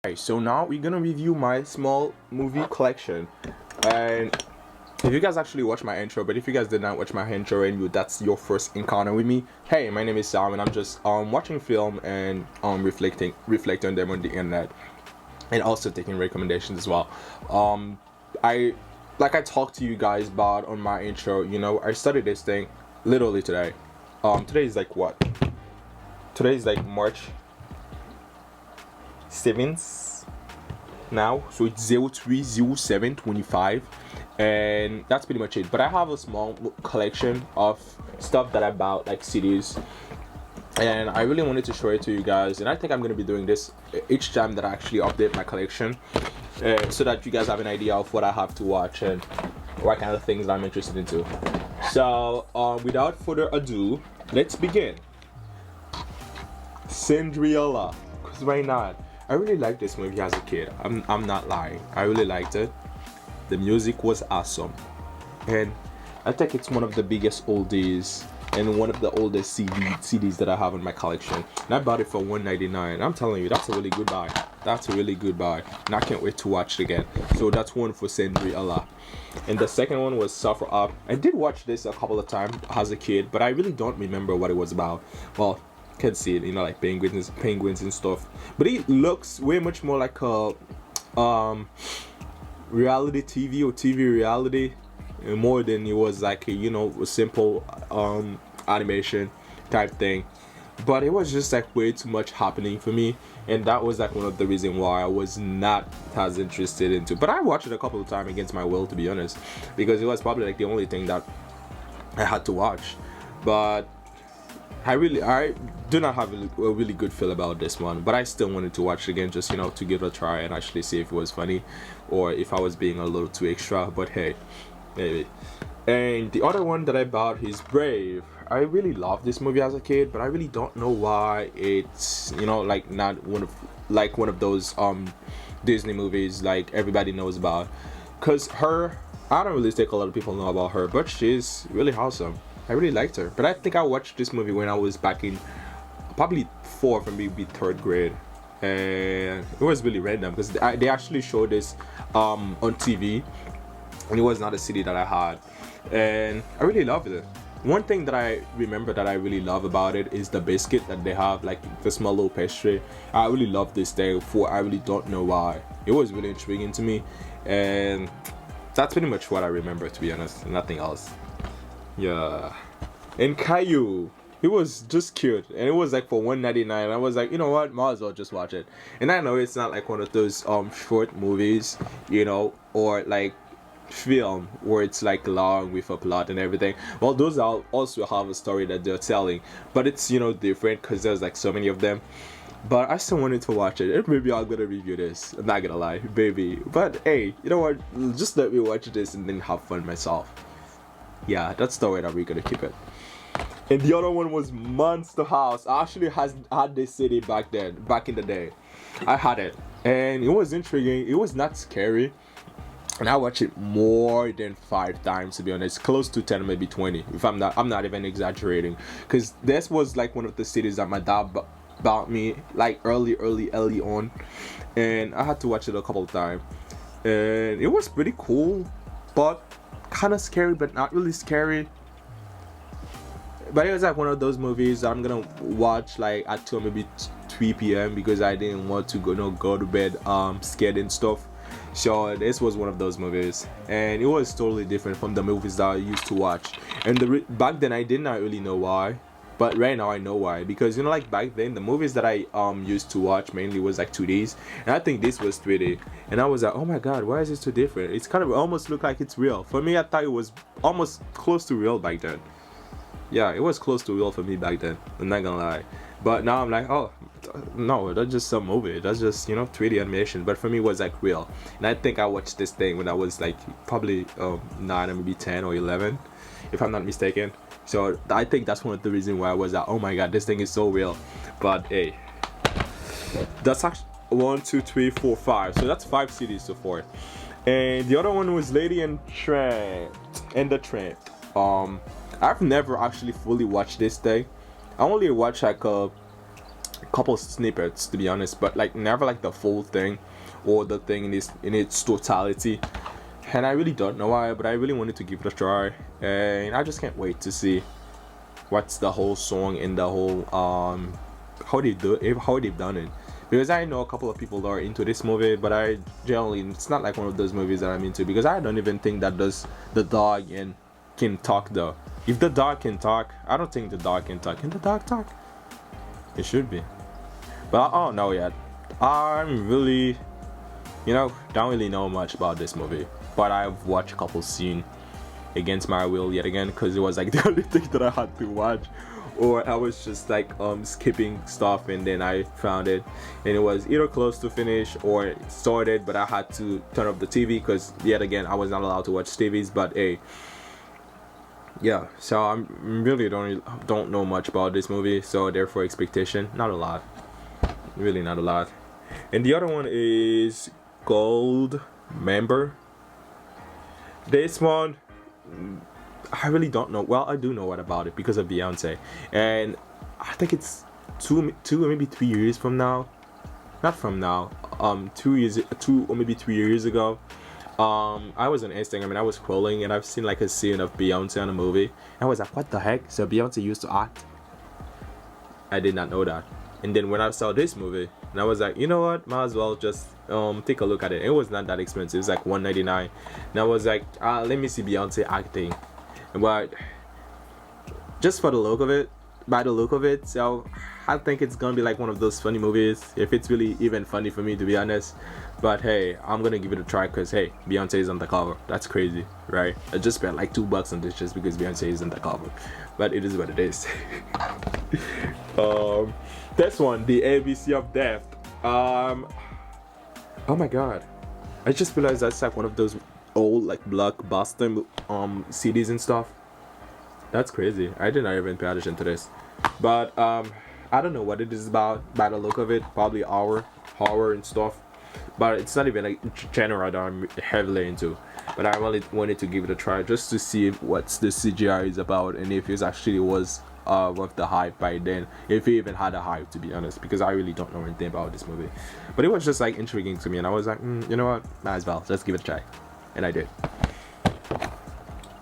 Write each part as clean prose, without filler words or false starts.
Okay, so now we're gonna review my small movie collection. And if you guys actually watch my intro, but if you guys did not watch my intro and that's your first encounter with me, hey, my name is Sam and I'm just watching film and reflecting on them on the internet and also taking recommendations as well. I like I talked to you guys about on my intro, I studied this thing literally today. Today is like what? Today is like March 7th now, so it's 03/07/25, and that's pretty much it. But I have a small collection of stuff that I bought, like CDs, and I really wanted to show it to you guys. And I think I'm going to be doing this each time that I actually update my collection, so that you guys have an idea of what I have to watch and what kind of things I'm interested into. So without further ado, let's begin. Cinderella, because why not? I really liked this movie as a kid. I'm not lying. I really liked it. The music was awesome, and I think it's one of the biggest oldies and one of the oldest CDs that I have in my collection. And I bought it for $1.99. I'm telling you, that's a really good buy. That's a really good buy, and I can't wait to watch it again. So that's one for Cinderella. And the second one was Suffer Up. I did watch this a couple of times as a kid, but I really don't remember what it was about. Well, can see it, like penguins and stuff, but it looks way much more like a reality TV or TV reality, more than it was like a simple animation type thing. But it was just like way too much happening for me, and that was like one of the reasons why I was not as interested into. But I watched it a couple of times against my will, to be honest, because it was probably like the only thing that I had to watch. But I do not have a really good feel about this one, but I still wanted to watch it again, just to give it a try and actually see if it was funny or if I was being a little too extra. But hey, maybe. And the other one that I bought is Brave. I really loved this movie as a kid, but I really don't know why it's like not one of those Disney movies like everybody knows about. Cause I don't really think a lot of people know about her, but she's really awesome. I really liked her, but I think I watched this movie when I was back in probably fourth or maybe third grade, and it was really random because they actually showed this on TV, and it was not a CD that I had, and I really loved it. One thing that I remember that I really love about it is the biscuit that they have, like the small little pastry. I really love this thing I really don't know why. It was really intriguing to me, and that's pretty much what I remember, to be honest, nothing else. Yeah, and Caillou, it was just cute, and it was like for $1.99. I was like, you know what, might as well just watch it. And I know it's not like one of those short movies, or like film where it's like long with a plot and everything. Well, those also have a story that they're telling, but it's different because there's like so many of them. But I still wanted to watch it, and maybe I'm gonna review this. I'm not gonna lie, baby. But hey, you know what? Just let me watch this and then have fun myself. Yeah, that's the way that we're gonna keep it. And the other one was Monster House. I actually had this CD back in the day. I had it, and it was intriguing. It was not scary, and I watched it more than 5 times, to be honest, close to 10, maybe 20. If I'm not even exaggerating, because this was like one of the CDs that my dad bought me like early on, and I had to watch it a couple of times, and it was pretty cool, but kind of scary, but not really scary. But it was like one of those movies that I'm gonna watch like at 2 maybe 3 p.m. because I didn't want to go to bed scared and stuff. So this was one of those movies, and it was totally different from the movies that I used to watch. And back then I did not really know why, but right now I know why, because like back then the movies that I used to watch mainly was like 2Ds, and I think this was 3D, and I was like, oh my god, why is this so different? It's kind of almost look like it's real. For me, I thought it was almost close to real back then. Yeah, it was close to real for me back then, I'm not gonna lie. But now I'm like, oh no, that's just some movie, that's just 3D animation. But for me it was like real, and I think I watched this thing when I was like probably 9 or maybe 10 or 11, if I'm not mistaken. So I think that's one of the reasons why I was like, oh my god, this thing is so real. But hey, that's actually 1, 2, 3, 4, 5. So that's 5 CDs so far. And the other one was Lady and the Tramp. I've never actually fully watched this thing. I only watched like a couple snippets, to be honest, but like never like the full thing or the thing in its totality. And I really don't know why, but I really wanted to give it a try, and I just can't wait to see what's the whole song and the whole how they've done it. Because I know a couple of people that are into this movie, but I generally, it's not like one of those movies that I'm into, because I don't even think that does the dog and can talk though. If the dog can talk, I don't think the dog can talk. Can the dog talk? It should be, but I don't know yet. I'm really, don't really know much about this movie, but I've watched a couple scenes against my will yet again, because it was like the only thing that I had to watch, or I was just like skipping stuff, and then I found it, and it was either close to finish or it started, but I had to turn off the TV because yet again I was not allowed to watch TVs. But hey, yeah, so I'm really don't know much about this movie, so therefore expectation not a lot, really not a lot. And the other one is Gold Member. This one, I really don't know. Well, I do know what about it because of Beyonce, and I think it's two maybe 3 years from now, not from now. 2 or maybe 3 years ago. I was on Instagram and I was scrolling and I've seen like a scene of Beyonce in a movie. And I was like, what the heck? So Beyonce used to act? I did not know that. And then when I saw this movie, and I was like, you know what? Might as well just take a look at it. It was not that expensive. It was like $1.99. And I was like, let me see Beyonce acting. But just for the look of it, by the look of it, so I think it's gonna be like one of those funny movies, if it's really even funny for me, to be honest. But hey, I'm gonna give it a try because hey, Beyonce is on the cover. That's crazy, right? I just spent like $2 on this just because Beyonce is on the cover, but it is what it is. This one, The ABC of Death. Oh my god, I just realized that's like one of those old like blockbuster CDs and stuff. That's crazy. I did not even pay attention to this, but I don't know what it is about by the look of it. Probably horror and stuff, but it's not even a genre that I'm heavily into. But I really wanted to give it a try just to see what the CGI is about and if it actually was worth the hype by then, if it even had a hype, to be honest, because I really don't know anything about this movie. But it was just like intriguing to me, and I was like, you know what, might as well, let's give it a try, and I did.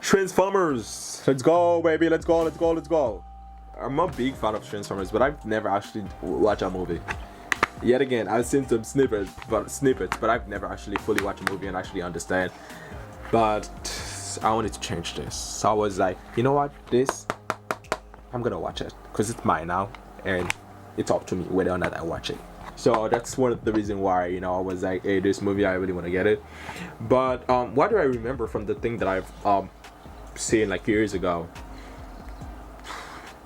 Transformers, let's go, baby, let's go. I'm a big fan of Transformers, but I've never actually watched a movie. Yet again, I've seen some snippets, but I've never actually fully watched a movie and actually understand. But I wanted to change this, so I was like, you know what, I'm gonna watch it because it's mine now, and it's up to me whether or not I watch it. So that's one of the reasons why, I was like, hey, this movie, I really want to get it. But what do I remember from the thing that I've seen like years ago?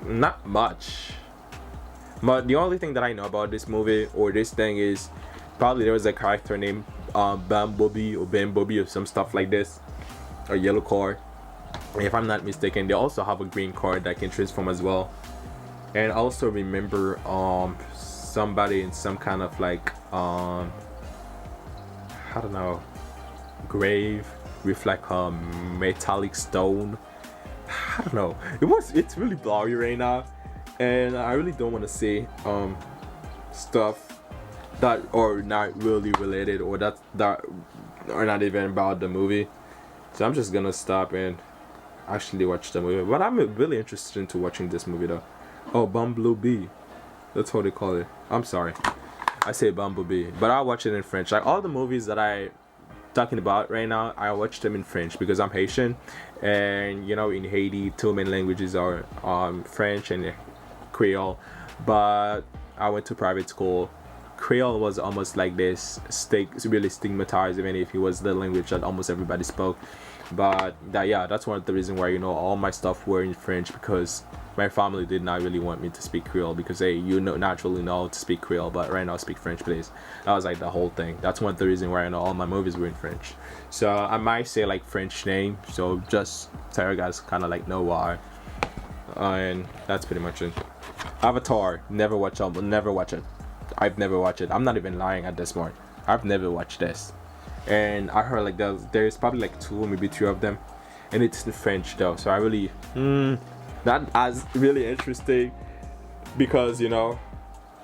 Not much. But the only thing that I know about this movie or this thing is probably there was a character named Bumblebee or Bumblebee or some stuff like this, a yellow card. If I'm not mistaken, they also have a green card that can transform as well. And I also remember somebody in some kind of like I don't know, grave with like a metallic stone. I don't know. It's really blurry right now, and I really don't want to say stuff that are not really related or that are not even about the movie. So I'm just gonna stop and actually watch the movie. But I'm really interested into watching this movie though. Oh, Bumblebee. That's how they call it. I'm sorry, I say Bumblebee, but I watch it in French. Like all the movies that I talking about right now, I watch them in French because I'm Haitian, and in Haiti, two main languages are French and Creole. But I went to private school. Creole was almost like this, really stigmatized, even if it was the language that almost everybody spoke. But that's one of the reasons why all my stuff were in French, because my family did not really want me to speak Creole because hey, naturally know to speak Creole, but right now speak French, please. That was like the whole thing. That's one of the reasons why all my movies were in French. So I might say like French name, so just so you guys kind of like know why. And that's pretty much it. Avatar, never watch it. I've never watched it. I'm not even lying at this point. I've never watched this. And I heard like there's probably like 2 or maybe 3 of them, and it's in French though, so I really not as really interesting, because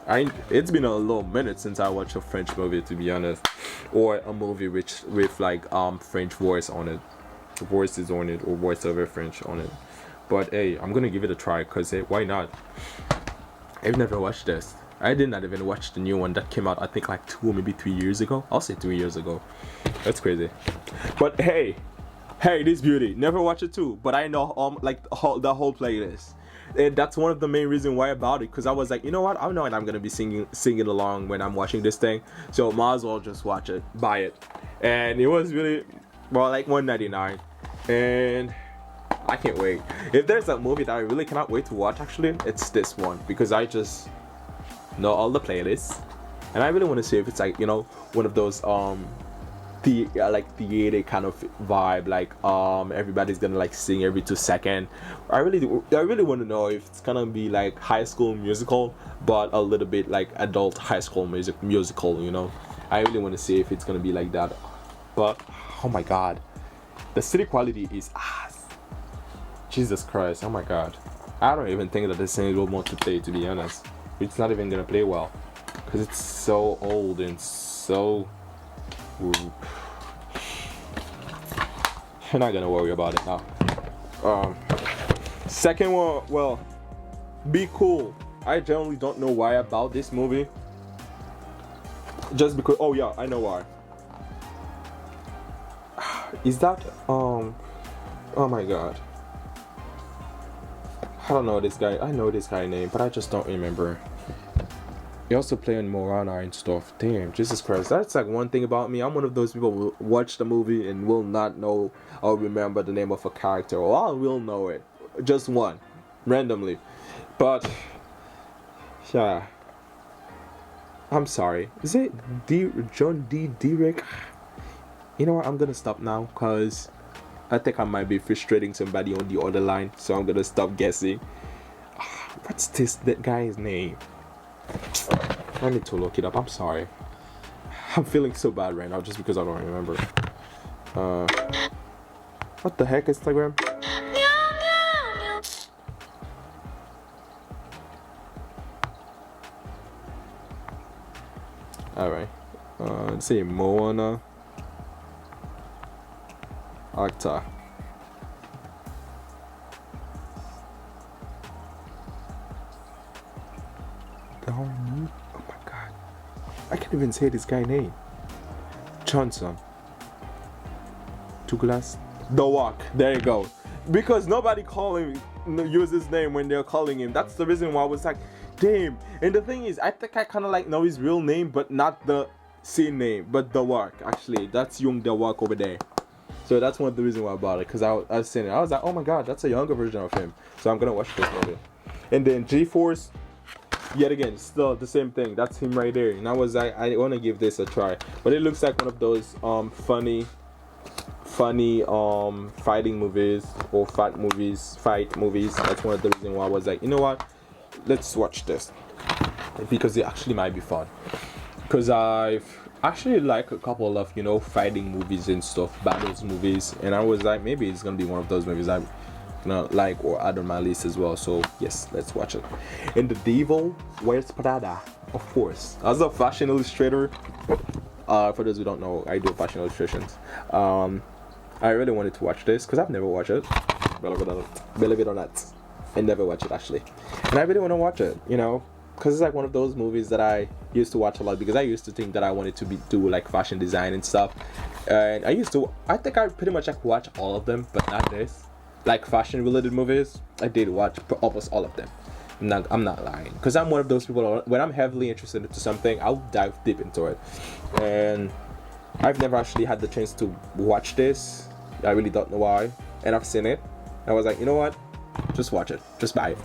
It's been a little minute since I watched a French movie, to be honest, or a movie which with like French voice on it, voices on it, or voiceover French on it. But hey, I'm gonna give it a try because hey, why not? I've never watched this. I did not even watch the new one that came out. I think like 2 or maybe 3 years ago. I'll say 2 years ago. That's crazy. But hey, this beauty. Never watch it too. But I know like the whole playlist. And that's one of the main reasons why about it. Because I was like, you know what? I know and I'm gonna be singing along when I'm watching this thing. So might as well just watch it, buy it. And it was really well like $1.99. And I can't wait. If there's a movie that I really cannot wait to watch, actually, it's this one because I just know all the playlists, and I really want to see if it's like one of those like theater kind of vibe, like everybody's gonna like sing every 2 seconds. I really want to know if it's gonna be like High School Musical, but a little bit like adult High School musical. I really want to see if it's gonna be like that. But oh my God, the city quality is ass. Jesus Christ, oh my God. I don't even think that this thing will want to play, to be honest. It's not even gonna play well. Because it's so old and so... I'm not gonna worry about it now. Second one, well, Be Cool. I generally don't know why about this movie. Just because, oh yeah, I know why. Is that, oh my God. I don't know this guy. I know this guy's name, but I just don't remember. He also playing Moana and stuff. Damn, Jesus Christ. That's like one thing about me. I'm one of those people who watch the movie and will not know or remember the name of a character. Or I will know it. Just one. Randomly. But, yeah. I'm sorry. Is it John D. Derek? You know what? I'm gonna stop now because I think I might be frustrating somebody on the other line, so I'm gonna stop guessing. What's that guy's name? I need to look it up. I'm sorry. I'm feeling so bad right now just because I don't remember. What the heck, Instagram? Alright. Let's see, Moana actor. Oh my God, I can't even say this guy's name. Johnson. Douglas. The Rock. There you go. Because nobody use his name when they're calling him. That's the reason why I was like, damn. And the thing is, I think I kind of like know his real name, but not the scene name, but The Rock. Actually, that's Young The Rock over there. So that's one of the reasons why I bought it, because I was saying it. I was like, oh my God, that's a younger version of him. So I'm gonna watch this movie. And then G-Force, yet again, still the same thing. That's him right there. And I was like, I want to give this a try. But it looks like one of those funny fighting movies or fight movies. That's one of the reasons why I was like, you know what? Let's watch this. Because it actually might be fun. Because I've actually like a couple of fighting movies and stuff, battles movies, and I was like, maybe it's gonna be one of those movies I'm gonna like or add on my list as well. So yes, let's watch it. And The Devil Wears Prada, of course. As a fashion illustrator, for those who don't know, I do fashion illustrations. I really wanted to watch this because I've never watched it. Believe it or not, I never watched it actually, and I really want to watch it. Because it's like one of those movies that I used to watch a lot, because I used to think that I wanted to do like fashion design and stuff. And I think I pretty much like watch all of them, but not this. Like fashion related movies, I did watch almost all of them. I'm not lying, because I'm one of those people, when I'm heavily interested into something, I'll dive deep into it. And I've never actually had the chance to watch this. I really don't know why. And I've seen it. I was like, you know what? Just watch it. Just buy it.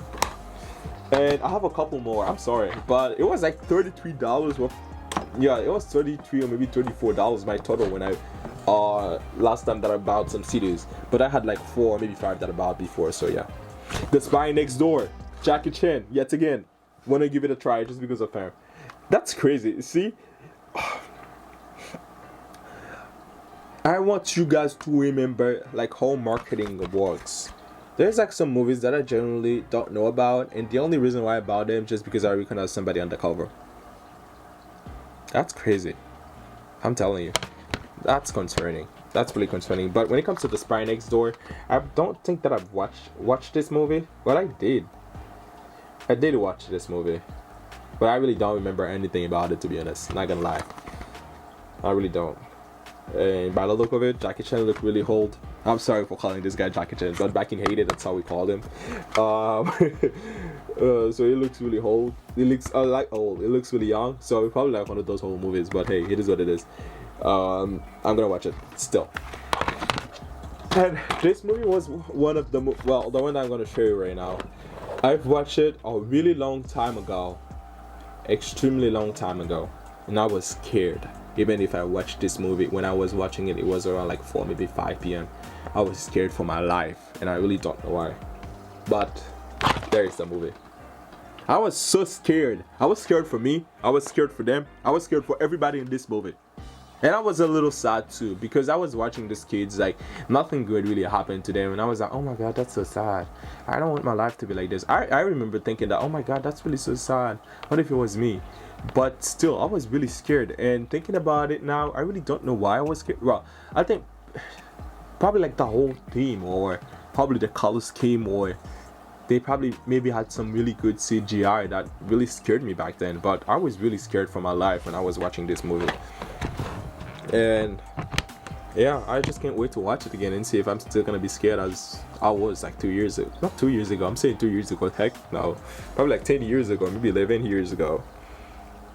And I have a couple more. I'm sorry, but it was like $33 worth. Yeah, it was $33 or maybe $34 my total when I last time that I bought some CDs. But I had like 4 or maybe 5 that I bought before. So yeah, The Spy Next Door, Jackie Chan. Yet again, wanna give it a try just because of him. That's crazy. See, I want you guys to remember like how marketing works. There's like some movies that I generally don't know about, and the only reason why I bought them just because I recognize somebody on the cover. That's crazy. I'm telling you, that's concerning. That's really concerning. But when it comes to The Spy Next Door, I don't think that I've watched this movie, but I did. I did watch this movie, but I really don't remember anything about it, to be honest. Not gonna lie, I really don't. And by the look of it, Jackie Chan looked really old. I'm sorry for calling this guy Jackie Chan, but back in Haiti, that's how we called him. So he looks really old. He looks like old. He looks really young. So it's probably like one of those old movies. But hey, it is what it is. I'm gonna watch it still. And this movie was one of the the one that I'm gonna show you right now. I've watched it a really long time ago, extremely long time ago, and I was scared. Even if I watched this movie, when I was watching it, it was around like 4, maybe 5 p.m. I was scared for my life, and I really don't know why. But there is the movie. I was so scared. I was scared for me. I was scared for them. I was scared for everybody in this movie. And I was a little sad too, because I was watching these kids, like nothing good really happened to them, and I was like, oh my god, that's so sad. I don't want my life to be like this. I remember thinking that, oh my god, that's really so sad. What if it was me? But still, I was really scared. And thinking about it now, I really don't know why I was scared. Well, I think probably like the whole theme, or probably the color scheme, or they probably maybe had some really good CGI that really scared me back then. But I was really scared for my life when I was watching this movie. And yeah, I just can't wait to watch it again and see if I'm still gonna be scared as I was like 2 years ago. Not 2 years ago, I'm saying 2 years ago. Heck no, probably like 10 years ago, maybe 11 years ago.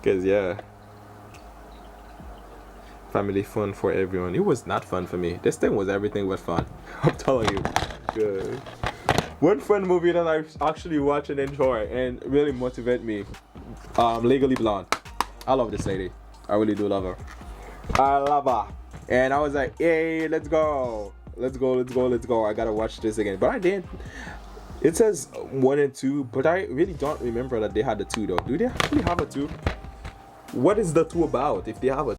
Because yeah, family fun for everyone. It was not fun for me. This thing was everything but fun. I'm telling you. Good. One fun movie that I actually watch and enjoy and really motivate me, Legally Blonde. I love this lady. I really do love her. I love her. And I was like, hey, let's go. Let's go. I gotta watch this again. But I didn't. It says 1 and 2, but I really don't remember that they had a 2 though. Do they actually have a 2? What is the 2 about if they have a